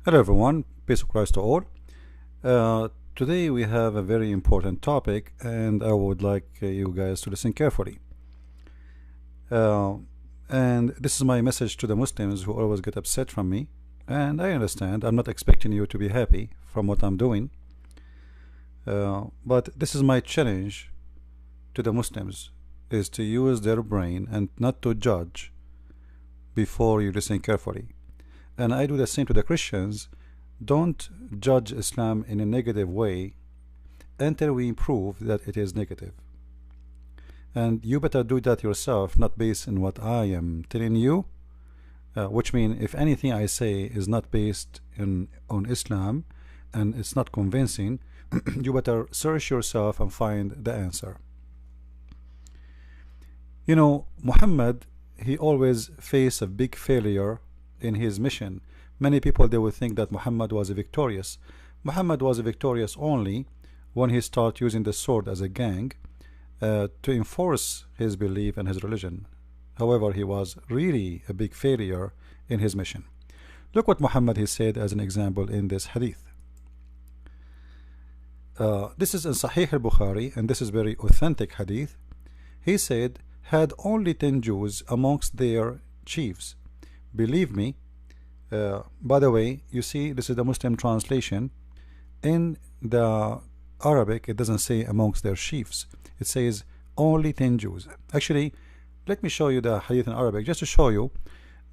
Hello everyone, peace of Christ to all. Today we have a very important topic and I would like you guys to listen carefully. Uh, and this is my message to the Muslims who always get upset from me. And I understand, I'm not expecting you to be happy from what I'm doing. But this is my challenge to the Muslims, is to use their brain and not to judge before you listen carefully. And I do the same to the Christians. Don't judge Islam in a negative way until we prove that it is negative. And you better do that yourself, not based on what I am telling you, which means if anything I say is not based on Islam and it's not convincing, you better search yourself and find the answer. You know, Muhammad, he always faced a big failure in his mission. Many people, they would think that Muhammad was victorious. Muhammad was victorious only when he started using the sword as a gang to enforce his belief and his religion. However, he was really a big failure in his mission. Look what Muhammad he said as an example in this hadith. This is in Sahih al-Bukhari, and this is very authentic hadith. He said, had only 10 Jews amongst their chiefs. Believe me, by the way, you see, this is the Muslim translation. In the Arabic, it doesn't say amongst their chiefs. It says only 10 Jews. Actually, let me show you the hadith in Arabic, just to show you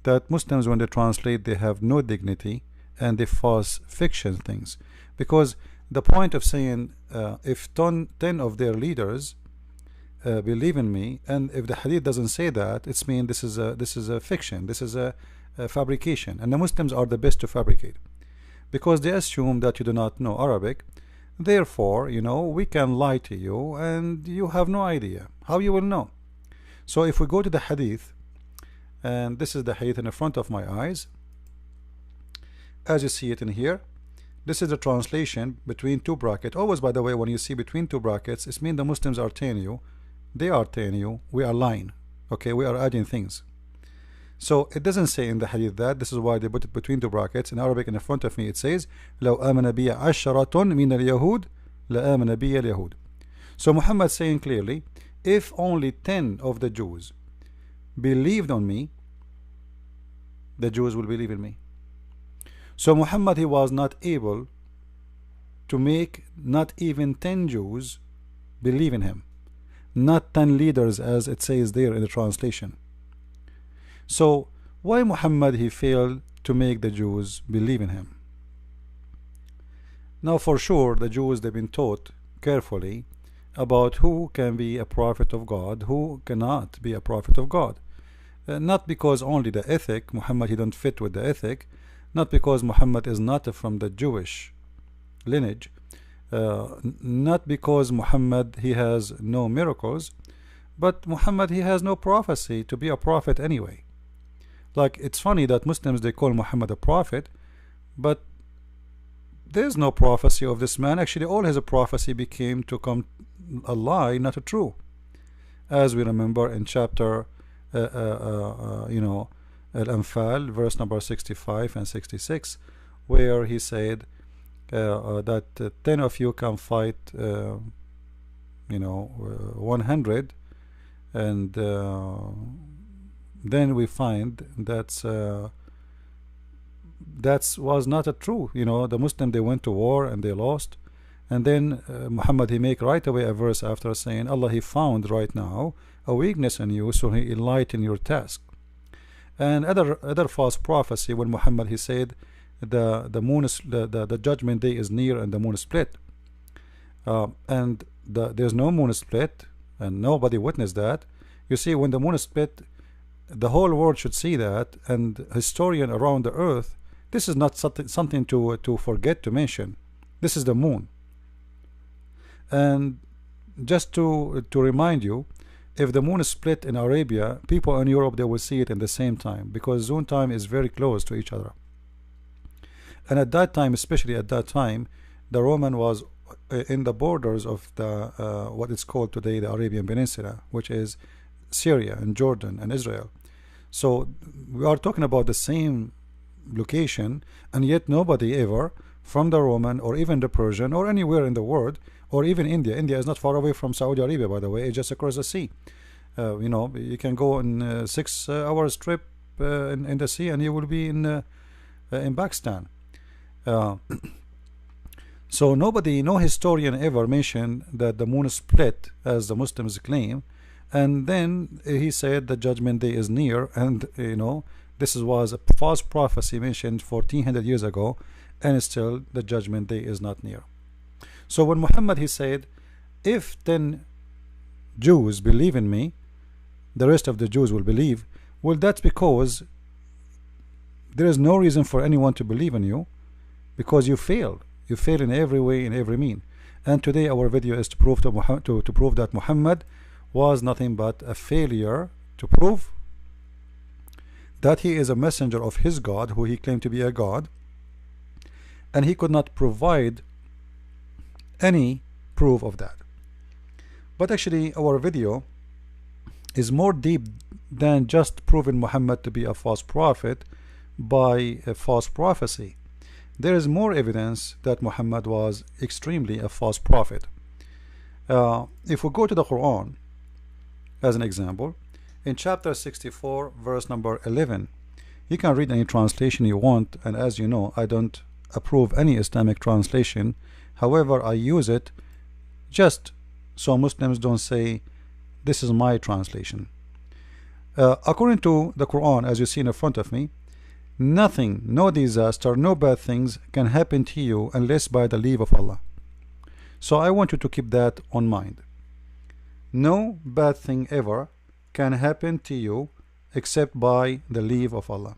that Muslims, when they translate, they have no dignity and they false fiction things. Because the point of saying, if 10 of their leaders believe in me, and if the hadith doesn't say that, it's mean this is a fiction, this is a fabrication, and the Muslims are the best to fabricate because they assume that you do not know Arabic. Therefore, you know, we can lie to you and you have no idea how you will know. So if we go to the hadith, and this is the hadith in the front of my eyes, as you see it in here, this is the translation between two brackets. Always, by the way, when you see between two brackets, it means the Muslims are telling you, they are telling you, we are lying. Okay, we are adding things. So it doesn't say in the hadith that. This is why they put it between two brackets. In Arabic, in the front of me, it says, لو آمن بي عشرة من اليهود لآمن بي اليهود. So Muhammad saying clearly, if only 10 of the Jews believed on me, the Jews will believe in me. So Muhammad, he was not able to make not even 10 Jews believe in him, not 10 leaders as it says there in the translation. So why Muhammad he failed to make the Jews believe in him? Now for sure the Jews, they've been taught carefully about who can be a prophet of God, who cannot be a prophet of God. Not because only the ethic, Muhammad he don't fit with the ethic, not because Muhammad is not from the Jewish lineage, not because Muhammad he has no miracles, but Muhammad he has no prophecy to be a prophet anyway. Like, it's funny that Muslims, they call Muhammad a prophet, but there's no prophecy of this man. Actually, all his prophecy became to come a lie, not a true. As we remember in chapter Al-Anfal, verse number 65 and 66, where he said that 10 of you can fight 100, and then we find that was not a true. The Muslim, they went to war and they lost, and then Muhammad he make right away a verse after saying, Allah he found right now a weakness in you, so he enlightened your task. And other false prophecy, when Muhammad he said the moon is, the judgment day is near and the moon is split, and there's no moon split and nobody witnessed that. You see, when the moon is split, the whole world should see that, and historian around the earth, this is not something to forget to mention. This is the moon. And just to remind you, if the moon is split in Arabia, people in Europe, they will see it in the same time, because zone time is very close to each other. And at that time, especially at that time, the Roman was in the borders of the what is called today the Arabian Peninsula, which is Syria and Jordan and Israel. So we are talking about the same location, and yet nobody ever from the Roman or even the Persian or anywhere in the world, or even India. India is not far away from Saudi Arabia, by the way. It's just across the sea. You know, you can go in 6 hours trip in the sea, and you will be in Pakistan. So nobody, no historian ever mentioned that the moon split as the Muslims claim, and then he said the judgment day is near, and you know, this was a false prophecy mentioned 1400 years ago, and still the judgment day is not near. So when Muhammad, he said, if 10 Jews believe in me, the rest of the Jews will believe. Well, that's because there is no reason for anyone to believe in you, because you failed. You fail in every way, in every mean. And today our video is to prove to prove that Muhammad was nothing but a failure, to prove that he is a messenger of his God, who he claimed to be a God, and he could not provide any proof of that. But actually our video is more deep than just proving Muhammad to be a false prophet by a false prophecy. There is more evidence that Muhammad was extremely a false prophet. If we go to the Quran as an example, in chapter 64 verse number 11, you can read any translation you want, and as you know, I don't approve any Islamic translation. However, I use it just so Muslims don't say this is my translation. According to the Quran, as you see in front of me, nothing, no disaster, no bad things can happen to you unless by the leave of Allah. So I want you to keep that on mind. No bad thing ever can happen to you except by the leave of Allah.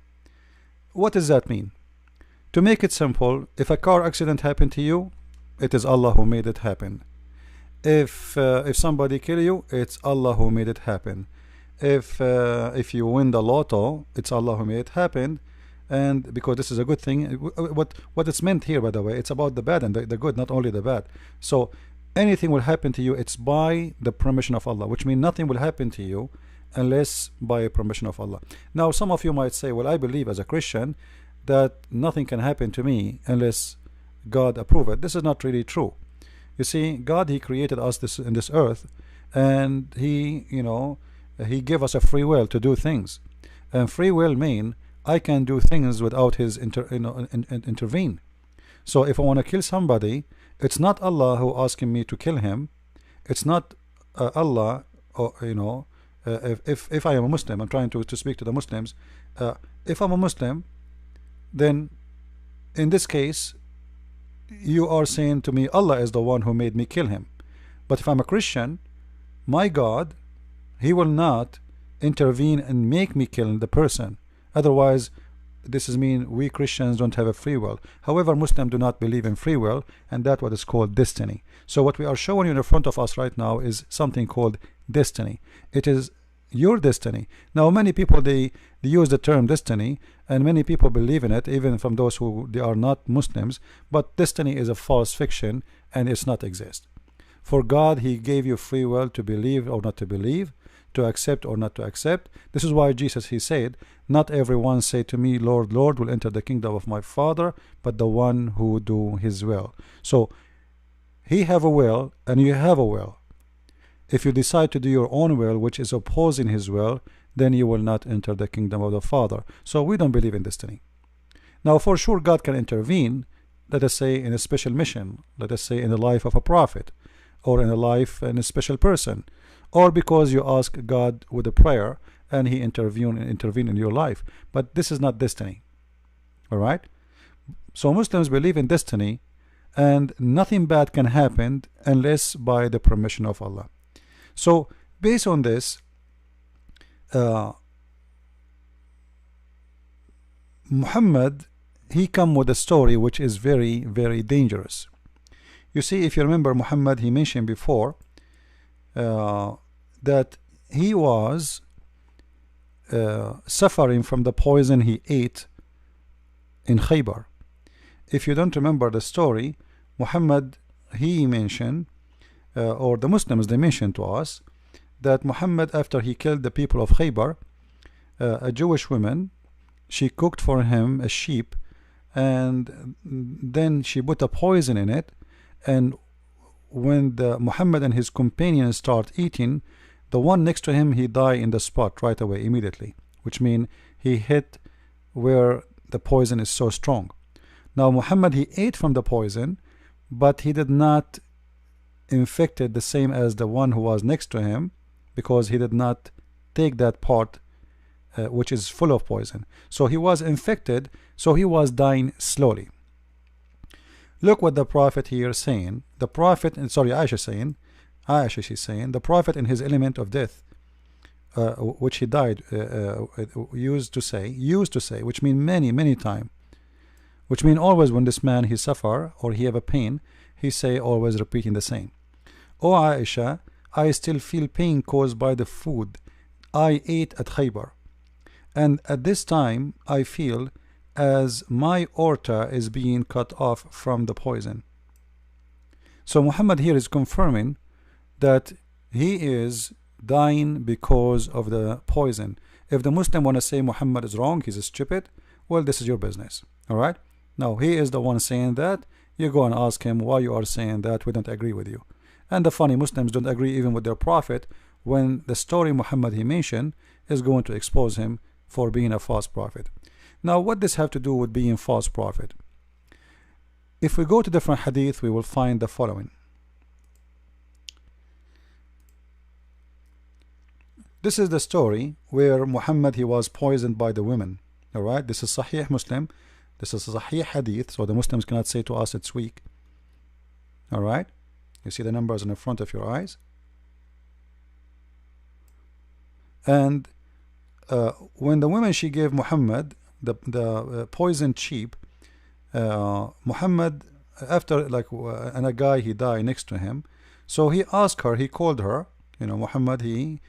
What does that mean? To make it simple, if a car accident happened to you, it is Allah who made it happen. If somebody kill you, it's Allah who made it happen. If you win the lotto, it's Allah who made it happen. And because this is a good thing, what it's meant here, by the way, it's about the bad and the good, not only the bad. So anything will happen to you, it's by the permission of Allah, which means nothing will happen to you unless by permission of Allah. Now some of you might say, well, I believe as a Christian that nothing can happen to me unless God approve it. This is not really true. You see, God, he created us in this earth, and he, you know, he gave us a free will to do things, and free will mean I can do things without his intervene. So if I want to kill somebody, it's not Allah who asking me to kill him. It's not Allah, or you know, if I am a Muslim, I'm trying to speak to the Muslims. If I'm a Muslim, then in this case you are saying to me Allah is the one who made me kill him. But if I'm a Christian, my God, he will not intervene and make me kill the person. Otherwise, this is mean we Christians don't have a free will. However, Muslims do not believe in free will, and that's what is called destiny. So what we are showing you in front of us right now is something called destiny. It is your destiny. Now many people, they use the term destiny, and many people believe in it, even from those who they are not Muslims. But destiny is a false fiction, and it's not exist. For God, he gave you free will to believe or not to believe, to accept or not to accept. This is why Jesus, he said, not everyone say to me, Lord, Lord, will enter the kingdom of my Father, but the one who do his will. So he have a will and you have a will. If you decide to do your own will, which is opposing his will, then you will not enter the kingdom of the Father. So we don't believe in destiny. Now for sure God can intervene, let us say in a special mission, let us say in the life of a prophet, or in a life in a special person, or because you ask God with a prayer and he intervene in your life. But this is not destiny. All right? So Muslims believe in destiny, and nothing bad can happen unless by the permission of Allah. So based on this, Muhammad, he come with a story which is very, very dangerous. You see, if you remember, Muhammad, he mentioned before that he was suffering from the poison he ate in Khaybar. If you don't remember the story, Muhammad, he mentioned, or the Muslims, they mentioned to us that Muhammad, after he killed the people of Khaybar, a Jewish woman, she cooked for him a sheep, and then she put a poison in it, and when the Muhammad and his companions start eating, the one next to him, he died in the spot right away, immediately, which means he hit where the poison is so strong. Now Muhammad, he ate from the poison, but he did not infected the same as the one who was next to him, because he did not take that part which is full of poison. So he was infected, so he was dying slowly. Look what the Prophet here is saying. The Prophet, sorry, Aisha, she's saying, the Prophet in his element of death, which he died, used to say, which mean many times, which mean always when this man he suffer or he have a pain, he say always repeating the same. O Aisha, I still feel pain caused by the food I ate at Khaybar, and at this time I feel as my aorta is being cut off from the poison. So Muhammad here is confirming that he is dying because of the poison. If the Muslim want to say Muhammad is wrong, he's stupid, well, this is your business. Alright, now he is the one saying that. You go and ask him why you are saying that. We don't agree with you. And the funny, Muslims don't agree even with their prophet, when the story Muhammad he mentioned is going to expose him for being a false prophet. Now what does have to do with being false prophet? If we go to different hadith, we will find the following. This is the story where Muhammad he was poisoned by the women. Alright, this is Sahih Muslim, this is Sahih Hadith, so the Muslims cannot say to us it's weak. Alright, you see the numbers in the front of your eyes. And when the woman she gave Muhammad the poisoned sheep, Muhammad, after and a guy he died next to him, so he asked her, he called her, Muhammad, they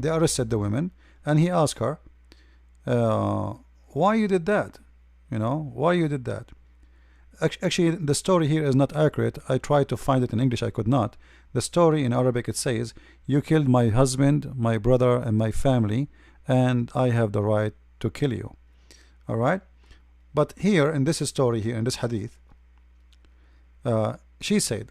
arrested the women, and he asked her, why you did that, why you did that. Actually the story here is not accurate. I tried to find it in English, I could not. The story in Arabic, it says, you killed my husband, my brother, and my family, and I have the right to kill you. Alright, but here in this story, here in this hadith, she said,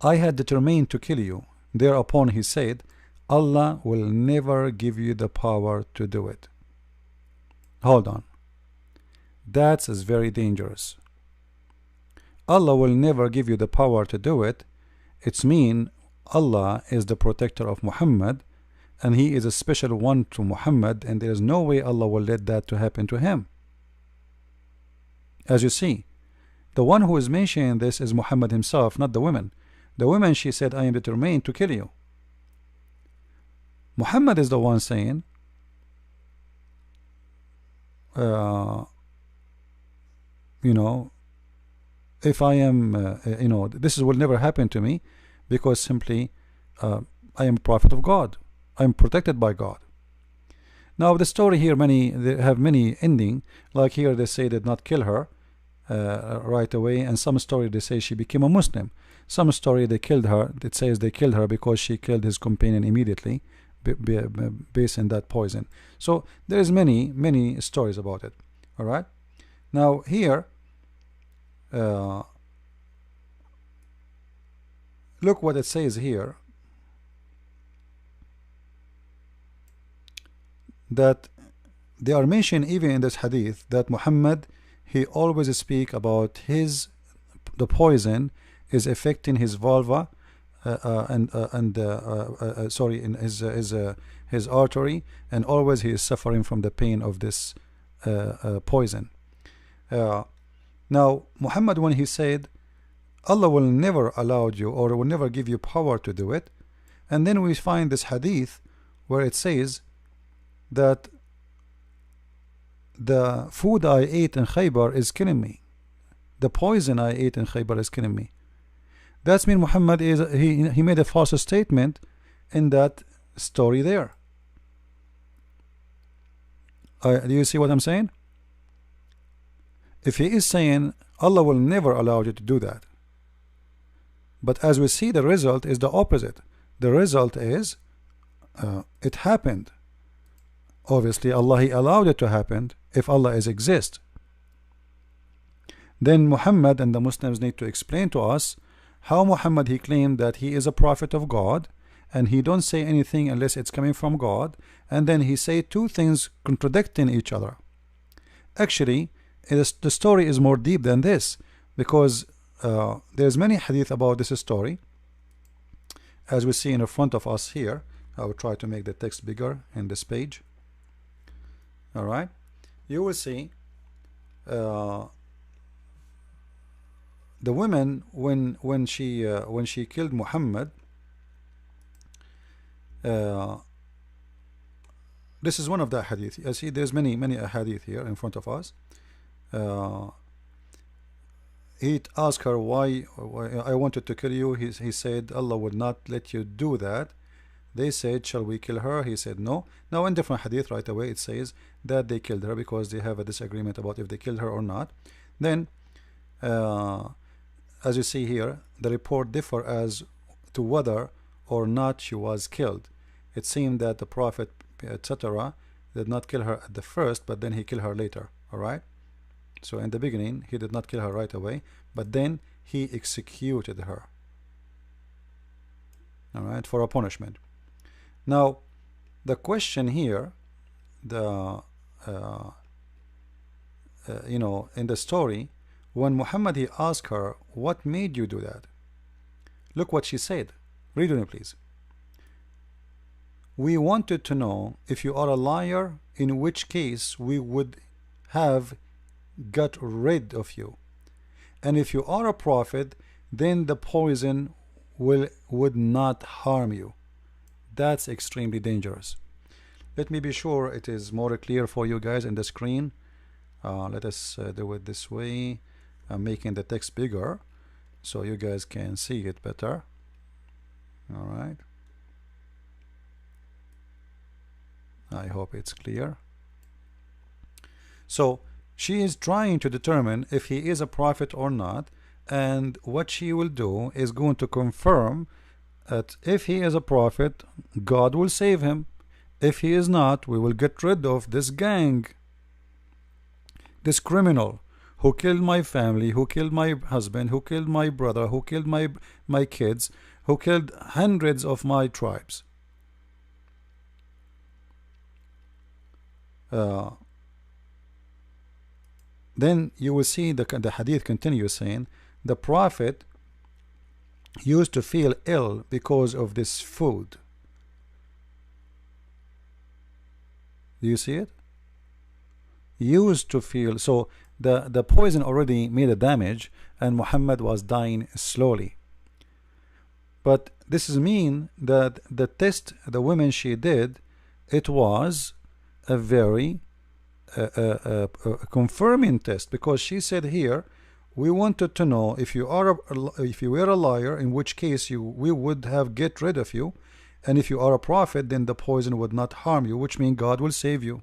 I had determined to kill you. Thereupon he said, Allah will never give you the power to do it. Hold on, that is very dangerous. Allah will never give you the power to do it. It's mean Allah is the protector of Muhammad, and he is a special one to Muhammad, and there is no way Allah will let that to happen to him. As you see, the one who is mentioning this is Muhammad himself, not the women. The women, she said, I am determined to kill you. Muhammad is the one saying, if I am, this will never happen to me, because simply I am a prophet of God. I am protected by God. Now the story here, they have many ending. Like here they say they did not kill her right away, and some story they say she became a Muslim. Some story they killed her. It says they killed her because she killed his companion immediately, based on that poison. So there is many stories about it. All right. Now here, look what it says here, that they are mentioned even in this hadith that Muhammad, he always speak about the poison is affecting his vulva sorry, in his artery, and always he is suffering from the pain of this poison. Now Muhammad, when he said Allah will never allow you, or will never give you power to do it, and then we find this hadith where it says that the food I ate in Khaybar is killing me, the poison I ate in Khaybar is killing me. That's mean Muhammad is he made a false statement in that story there. Do you see what I'm saying? If he is saying Allah will never allow you to do that, but as we see, the result is the opposite. The result is it happened. Obviously Allah, He allowed it to happen if Allah is exist. Then Muhammad and the Muslims need to explain to us how Muhammad, he claimed that he is a prophet of God, and he don't say anything unless it's coming from God, and then he say two things contradicting each other. Actually, the story is more deep than this, because there's many hadith about this story, as we see in front of us here. I will try to make the text bigger in this page. All right, you will see the woman when she killed Muhammad. This is one of the hadith. You see, there's many hadith here in front of us. He asked her, why I wanted to kill you. He said Allah would not let you do that. They said, shall we kill her? He said no. Now in different hadith right away it says that they killed her because they have a disagreement about if they killed her or not. Then as you see here, the report differ as to whether or not she was killed. It seemed that the Prophet, etc., did not kill her at the first, but then he killed her later. Alright, so in the beginning he did not kill her right away, but then he executed her, alright, for a punishment. Now the question here, the you know, in the story, when Muhammad, he asked her, what made you do that? Look what she said. Read with me please. We wanted to know if you are a liar, in which case we would have got rid of you, and if you are a prophet, then the poison would not harm you. That's extremely dangerous. Let me be sure it is more clear for you guys in the screen. Let us do it this way. I'm making the text bigger so you guys can see it better. All right, I hope it's clear. So she is trying to determine if he is a prophet or not, and what she will do is going to confirm that if he is a prophet, God will save him. If he is not, we will get rid of this gang, this criminal who killed my family, who killed my husband, who killed my brother, who killed my kids, who killed hundreds of my tribes. Then you will see the hadith continues saying the Prophet used to feel ill because of this food. Do you see it? Used to feel, so the poison already made a damage and Muhammad was dying slowly. But this is mean that the test the woman she did, it was a very confirming test, because she said here, we wanted to know if you were a liar, in which case we would have get rid of you, and if you are a prophet, then the poison would not harm you, which means God will save you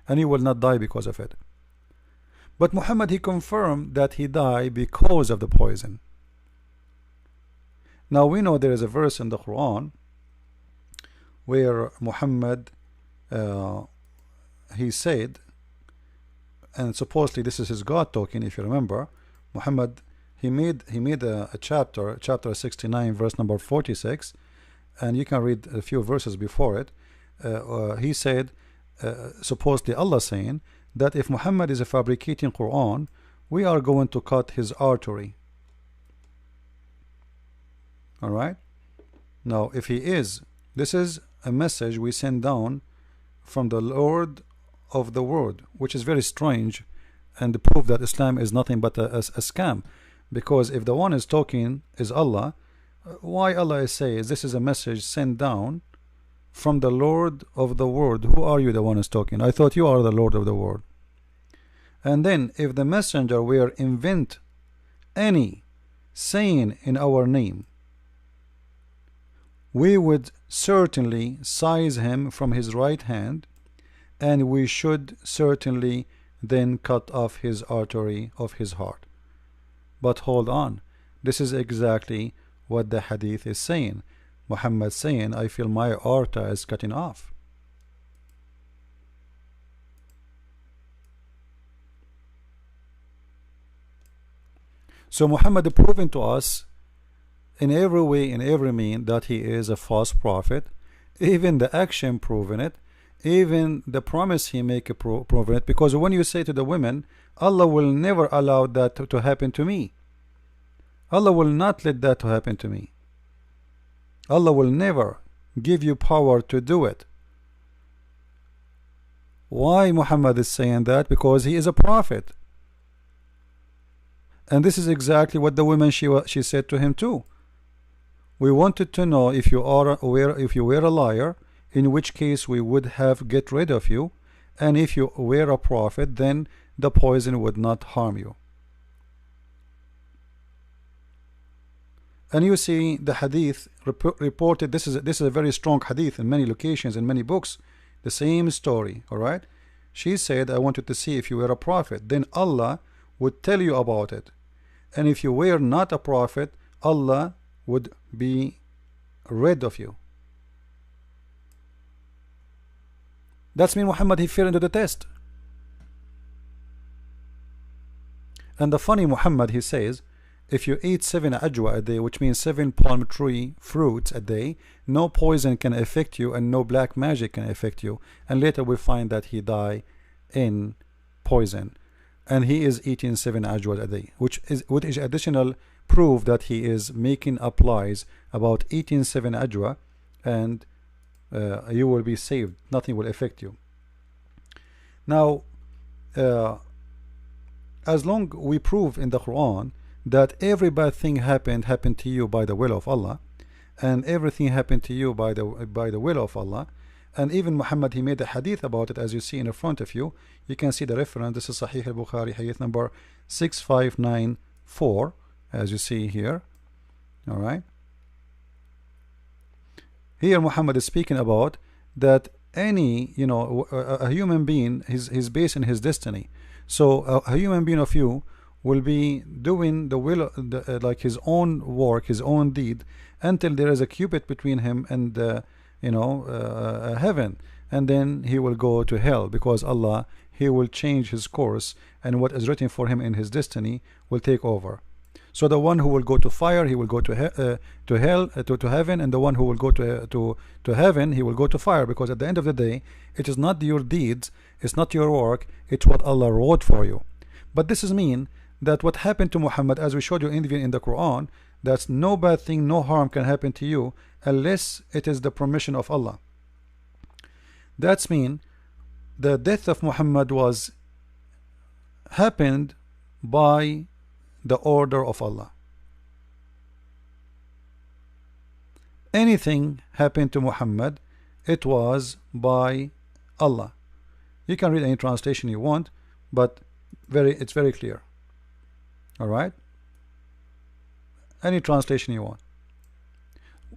and you will not die because of it. But Muhammad, he confirmed that he died because of the poison. Now we know there is a verse in the Quran where Muhammad he said, and supposedly this is his God talking, if you remember, Muhammad, he made a chapter 69 verse number 46, and you can read a few verses before it. He said, supposedly Allah saying that if Muhammad is a fabricating Quran, we are going to cut his artery. Alright, now if he is, this is a message we send down from the Lord of the world, which is very strange, and the proof that Islam is nothing but a scam, because if the one is talking is Allah, why Allah says this is a message sent down from the Lord of the world? Who are you, the one is talking? I thought you are the Lord of the world. And then if the messenger were invent any saying in our name, we would certainly seize him from his right hand, and we should certainly then cut off his artery of his heart. But hold on, this is exactly what the hadith is saying. Muhammad saying, I feel my aorta is cutting off. So Muhammad proving to us in every way, in every mean, that he is a false prophet. Even the action proving it, even the promise he make proving it. Because when you say to the women, Allah will never allow that to happen to me, Allah will not let that to happen to me, Allah will never give you power to do it. Why Muhammad is saying that? Because he is a prophet. And this is exactly what the woman she said to him too. We wanted to know if you were a liar, in which case we would have get rid of you, and if you were a prophet, then the poison would not harm you. And you see the hadith reported. This is a very strong hadith in many locations, in many books. The same story. All right. She said, I wanted to see if you were a prophet, then Allah would tell you about it, and if you were not a prophet, Allah would be rid of you. That's mean Muhammad, he fell into the test. And the funny Muhammad, he says, if you eat 7 ajwa a day, which means 7 palm tree fruits a day, no poison can affect you and no black magic can affect you. And later we find that he died in poison, and he is eating 7 ajwa a day, which is additional proof that he is making up lies about eating 7 ajwa, and you will be saved, nothing will affect you. Now as long we prove in the Quran that every bad thing happened to you by the will of Allah, and everything happened to you by the will of Allah, and even Muhammad, he made a hadith about it, as you see in the front of you. You can see the reference. This is Sahih al-Bukhari, hadith number 6594, as you see here. All right. Here Muhammad is speaking about that any, a human being is based in his destiny. So a human being of you will be doing the will, like his own work, his own deed, until there is a cubit between him and heaven, and then he will go to hell, because Allah, he will change his course, and what is written for him in his destiny will take over. So the one who will go to fire, he will go to hell, to heaven, and the one who will go to heaven, he will go to fire, because at the end of the day, it is not your deeds, it's not your work, it's what Allah wrote for you. But this is mean that what happened to Muhammad, as we showed you in the Quran, that no bad thing, no harm can happen to you unless it is the permission of Allah. That's mean the death of Muhammad was happened by the order of Allah. Anything happened to Muhammad, it was by Allah. You can read any translation you want, but it's very clear. All right, any translation you want.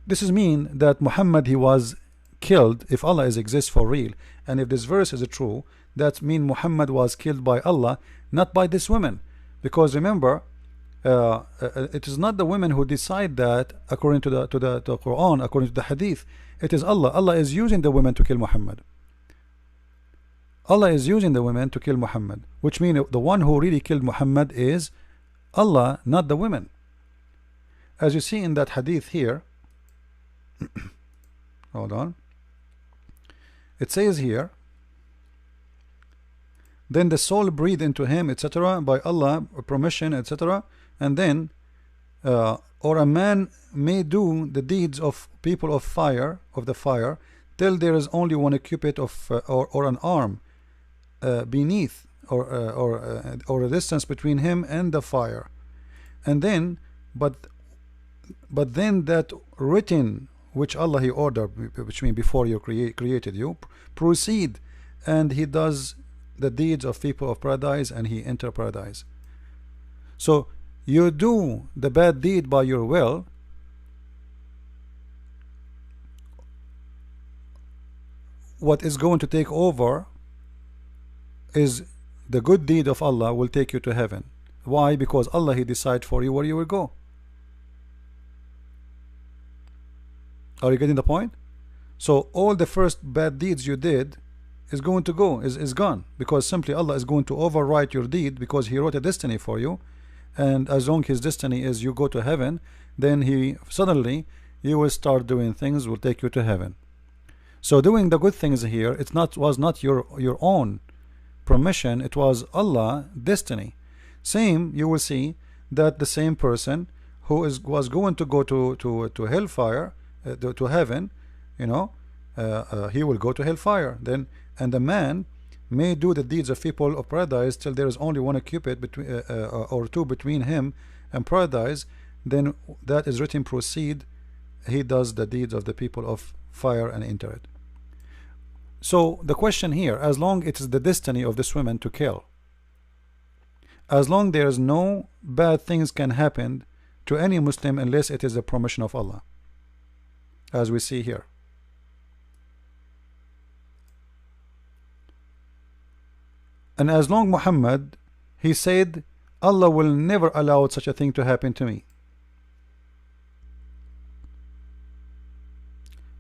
This is mean that Muhammad, he was killed. If Allah exists for real, and if this verse is true, that mean Muhammad was killed by Allah, not by this woman. Because remember, it is not the women who decide that according to the Quran, according to the Hadith. It is Allah. Allah is using the women to kill Muhammad. Allah is using the women to kill Muhammad, which means the one who really killed Muhammad is Allah, not the women. As you see in that hadith here, hold on, it says here, then the soul breathed into him, etc., by Allah permission, etc., and then or a man may do the deeds of people of the fire till there is only one cubit of or an arm beneath, or a distance between him and the fire, and then but then that written which Allah he ordered, which means before you created you, proceed, and he does the deeds of people of paradise, and he enter paradise. So you do the bad deed by your will, what is going to take over is the good deed of Allah will take you to heaven. Why? Because Allah, he decide for you where you will go. Are you getting the point? So all the first bad deeds you did is going to is gone, because simply Allah is going to overwrite your deed, because he wrote a destiny for you, and as long his destiny is you go to heaven, then he suddenly you will start doing things will take you to heaven. So doing the good things here, it was not your own permission, it was Allah destiny. Same, you will see that the same person who was going to go to hellfire, to heaven, you know, he will go to hellfire then, and the man may do the deeds of people of paradise till there is only one cubit between or two between him and paradise, then that is written proceed, he does the deeds of the people of fire and enter it. So the question here, as long it is the destiny of this woman to kill, as long there is no bad things can happen to any Muslim unless it is the permission of Allah, as we see here. And as long Muhammad, he said, Allah will never allow such a thing to happen to me.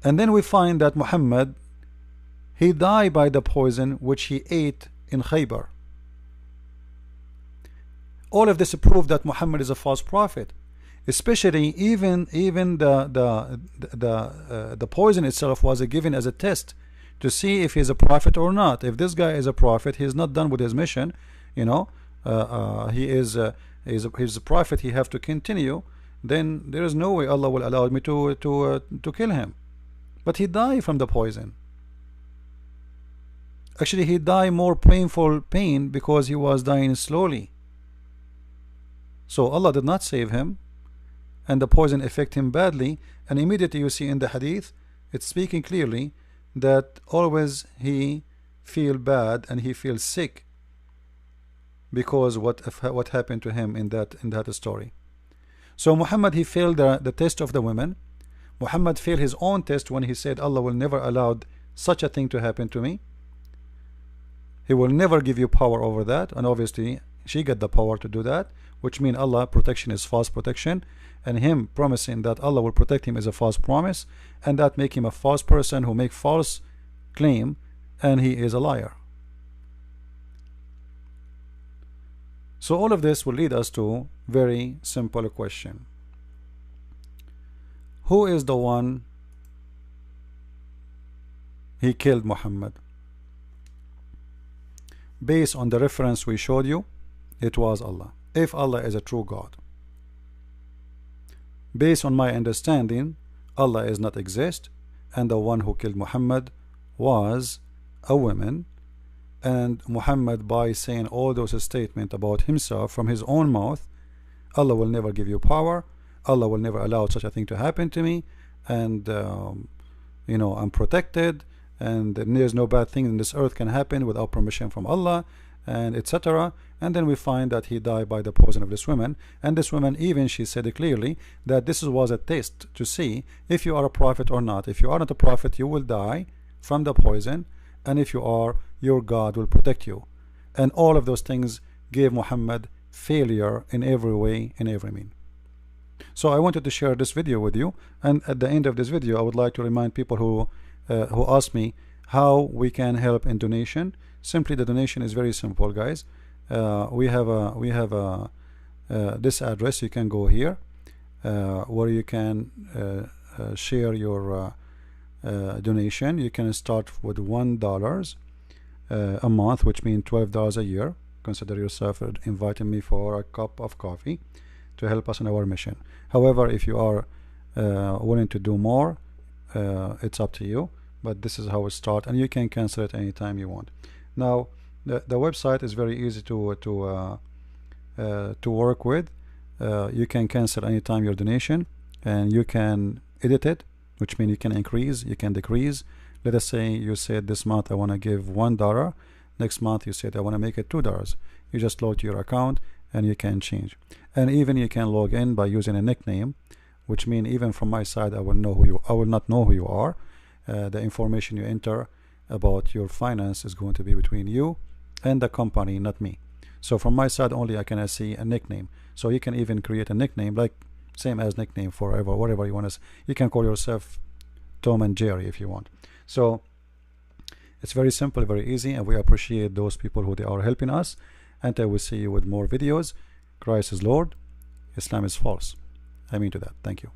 And then we find that Muhammad, he died by the poison which he ate in Khaybar. All of this proves that Muhammad is a false prophet, especially even the poison itself was given as a test to see if he's a prophet or not. If this guy is a prophet, he's not done with his mission, you know, he's a prophet, he have to continue, then there is no way Allah will allow me to kill him. But he died from the poison. Actually, he died more painful pain because he was dying slowly. So Allah did not save him, and the poison affected him badly. And immediately you see in the hadith, it's speaking clearly that always he feel bad and he feels sick because what happened to him in that story. So Muhammad, he failed the test of the women. Muhammad failed his own test when he said Allah will never allow such a thing to happen to me. He will never give you power over that, and obviously she got the power to do that, which means Allah protection is false protection, and him promising that Allah will protect him is a false promise, and that make him a false person who make false claim, and he is a liar. So all of this will lead us to very simple question. Who is the one he killed Muhammad? Based on the reference we showed you, it was Allah, if Allah is a true God. Based on my understanding, Allah is not exist, and the one who killed Muhammad was a woman, and Muhammad, by saying all those statements about himself from his own mouth, Allah will never give you power, Allah will never allow such a thing to happen to me, and you know, I'm protected, and there's no bad thing in this earth can happen without permission from Allah, and etc. And then we find that he died by the poison of this woman, and this woman, even she said clearly that this was a test to see if you are a prophet or not. If you are not a prophet, you will die from the poison, and if you are, your God will protect you. And all of those things gave Muhammad failure in every way, in every mean. So I wanted to share this video with you, and at the end of this video I would like to remind people who ask me how we can help in donation. Simply, the donation is very simple, guys. We have this address. You can go here where you can share your donation. You can start with $1 a month, which means $12 a year. Consider yourself inviting me for a cup of coffee to help us in our mission. However, if you are willing to do more, it's up to you, but this is how it starts, and you can cancel it anytime you want. Now the website is very easy to work with. You can cancel anytime your donation, and you can edit it, which means you can increase, you can decrease. Let us say you said this month I want to give $1, next month you said I want to make it $2. You just log to your account and you can change, and even you can log in by using a nickname, which means even from my side I will not know who you are. The information you enter about your finance is going to be between you and the company, not me. So from my side only I can see a nickname. So you can even create a nickname, like same as nickname forever, whatever you want to. You can call yourself Tom and Jerry if you want. So it's very simple, very easy, and we appreciate those people who they are helping us. And I will see you with more videos. Christ is Lord, Islam is false. I mean to that. Thank you.